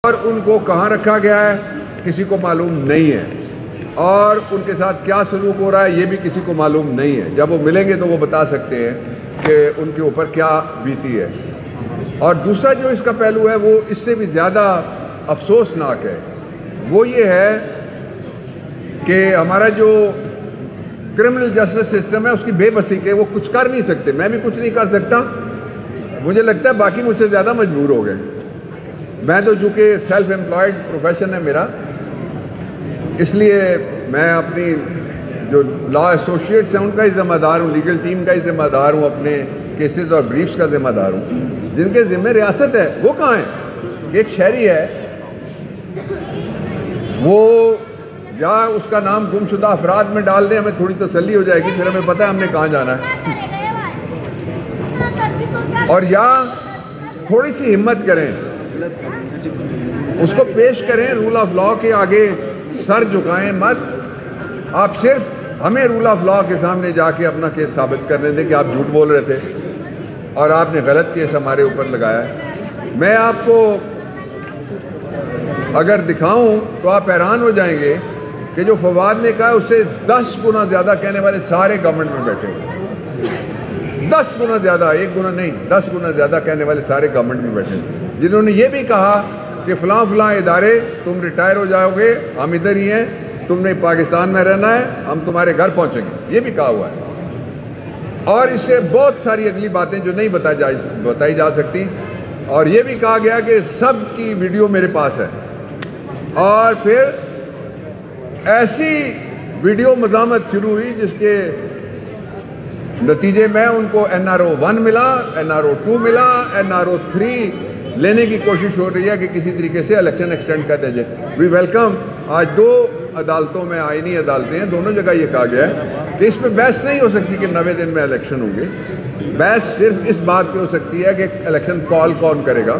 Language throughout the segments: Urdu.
اور ان کو کہاں رکھا گیا ہے کسی کو معلوم نہیں ہے، اور ان کے ساتھ کیا سلوک ہو رہا ہے یہ بھی کسی کو معلوم نہیں ہے۔ جب وہ ملیں گے تو وہ بتا سکتے ہیں کہ ان کے اوپر کیا بیتی ہے۔ اور دوسرا جو اس کا پہلو ہے وہ اس سے بھی زیادہ افسوسناک ہے، وہ یہ ہے کہ ہمارا جو کرمنل جسٹس سسٹم ہے اس کی بے بسی کے وہ کچھ کر نہیں سکتے۔ میں بھی کچھ نہیں کر سکتا، مجھے لگتا ہے باقی مجھ سے زیادہ مجبور ہو گئے۔ میں تو چونکہ سیلف امپلائڈ پروفیشن ہے میرا، اس لیے میں اپنی جو لا ایسوسیٹس ہیں ان کا ہی ذمہ دار ہوں، لیگل ٹیم کا ہی ذمہ دار ہوں، اپنے کیسز اور بریفز کا ذمہ دار ہوں۔ جن کے ذمہ ریاست ہے وہ کہاں ہیں؟ ایک شہری ہے، وہ یا اس کا نام گم شدہ افراد میں ڈال دیں، ہمیں تھوڑی تسلی ہو جائے گی، پھر ہمیں پتہ ہے ہم نے کہاں جانا ہے۔ اور یا تھوڑی سی ہمت کریں، اس کو پیش کریں رول آف لا کے آگے، سر جھکائیں مت۔ آپ صرف ہمیں رول آف لا کے سامنے جا کے اپنا کیس ثابت کرنے دیں کہ آپ جھوٹ بول رہے تھے اور آپ نے غلط کیس ہمارے اوپر لگایا ہے۔ میں آپ کو اگر دکھاؤں تو آپ حیران ہو جائیں گے کہ جو فواد نے کہا ہے اس سے 10 گنا زیادہ کہنے والے سارے گورنمنٹ میں بیٹھے ہوئے، 10 گنا زیادہ، 1 گنا نہیں، 10 گنا زیادہ کہنے والے سارے گورنمنٹ میں بیٹھے ہوئے، جنہوں نے یہ بھی کہا کہ فلاں فلاں ادارے تم ریٹائر ہو جاؤ گے، ہم ادھر ہی ہیں، تم نے پاکستان میں رہنا ہے، ہم تمہارے گھر پہنچیں گے، یہ بھی کہا ہوا ہے۔ اور اس سے بہت ساری اگلی باتیں جو نہیں بتائی جا سکتی، اور یہ بھی کہا گیا کہ سب کی ویڈیو میرے پاس ہے، اور پھر ایسی ویڈیو مزاحمت شروع ہوئی جس کے نتیجے میں ان کو NRO 1 ملا، NRO 2 ملا، NRO 3 لینے کی کوشش ہو رہی ہے کہ کسی طریقے سے الیکشن ایکسٹینڈ کر دیا جائے۔ وی ویلکم، آج 2 عدالتوں میں، آئینی عدالتیں ہیں، دونوں جگہ یہ کہا گیا ہے کہ اس پہ بحث نہیں ہو سکتی کہ 90 دن میں الیکشن ہوں گے، بحث صرف اس بات پہ ہو سکتی ہے کہ الیکشن کال کون کرے گا۔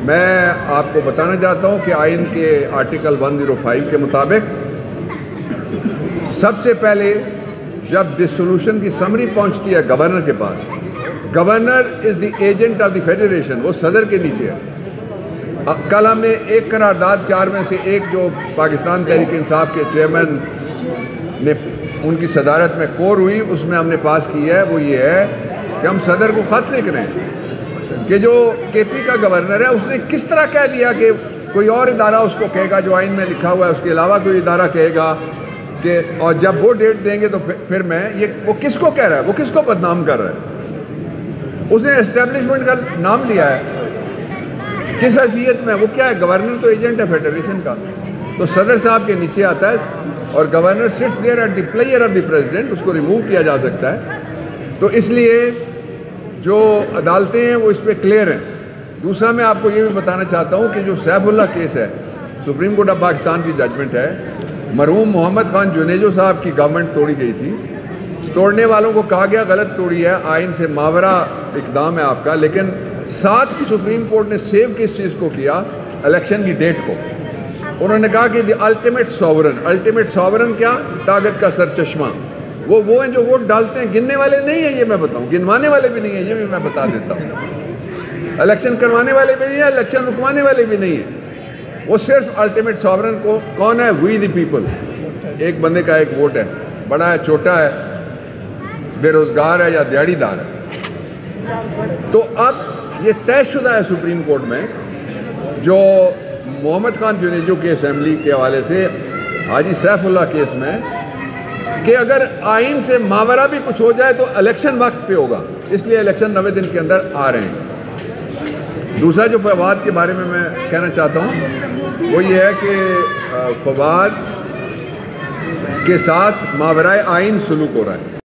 میں آپ کو بتانا چاہتا ہوں کہ آئین کے آرٹیکل 105 کے مطابق سب سے پہلے جب ڈسولوشن کی سمری پہنچتی ہے گورنر کے پاس، governor is the agent of the federation, وہ صدر کے نیچے ہے۔ کل ہم نے ایک قرارداد 4 میں سے ایک جو پاکستان تحریک انصاف کے چیئرمین نے ان کی صدارت میں کور ہوئی، اس میں ہم نے پاس کی ہے، وہ یہ ہے کہ ہم صدر کو خط لکھ رہے ہیں کہ جو KP کا گورنر ہے اس نے کس طرح کہہ دیا کہ کوئی اور ادارہ اس کو کہے گا جو آئین میں لکھا ہوا ہے، اس کے علاوہ کوئی ادارہ کہے گا کہ، اور جب وہ ڈیٹ دیں گے تو پھر میں وہ کس کو کہہ رہا ہے، وہ کس کو بدنام کر رہا ہے؟ اس نے اسٹیبلشمنٹ کا نام لیا ہے، کس حیثیت میں؟ وہ کیا ہے؟ گورنر تو ایجنٹ ہے فیڈریشن کا، تو صدر صاحب کے نیچے آتا ہے، اور governor sits there at the pleasure of the president, اس کو ریموو کیا جا سکتا ہے۔ تو اس لیے جو عدالتیں ہیں وہ اس پہ کلیئر ہیں۔ دوسرا میں آپ کو یہ بھی بتانا چاہتا ہوں کہ جو سیف اللہ کیس ہے، سپریم کورٹ آف پاکستان کی ججمنٹ ہے، مرحوم محمد خان جنیجو صاحب کی گورنمنٹ توڑی گئی تھی، توڑنے والوں کو کہا گیا غلط توڑی ہے، آئین سے ماورا اقدام ہے آپ کا، لیکن ساتھ سپریم کورٹ نے سیو کس چیز کو کیا؟ الیکشن کی ڈیٹ کو۔ انہوں نے کہا کہ دی الٹیمیٹ ساورن کیا؟ طاقت کا سرچشمہ، وہ ہیں جو ووٹ ڈالتے ہیں، گننے والے نہیں ہیں، یہ میں بتاؤں، گنوانے والے بھی نہیں ہیں، یہ بھی میں بتا دیتا ہوں، الیکشن کروانے والے بھی نہیں ہیں، الیکشن رکوانے والے بھی نہیں ہیں، وہ صرف الٹیمیٹ ساورن کو کون ہے؟ وی دی پیپل۔ ایک بندے کا ایک ووٹ ہے، بڑا ہے، چھوٹا ہے، بے روزگار ہے یا دیہڑی دار ہے۔ تو اب یہ طے شدہ ہے سپریم کورٹ میں، جو محمد خان جنیجو کی اسمبلی کے حوالے سے حاجی سیف اللہ کیس میں، کہ اگر آئین سے ماورا بھی کچھ ہو جائے تو الیکشن وقت پہ ہوگا، اس لیے الیکشن 90 دن کے اندر آ رہے ہیں۔ دوسرا جو فواد کے بارے میں کہنا چاہتا ہوں وہ یہ ہے کہ فواد کے ساتھ ماورائے آئین سلوک ہو رہا ہے۔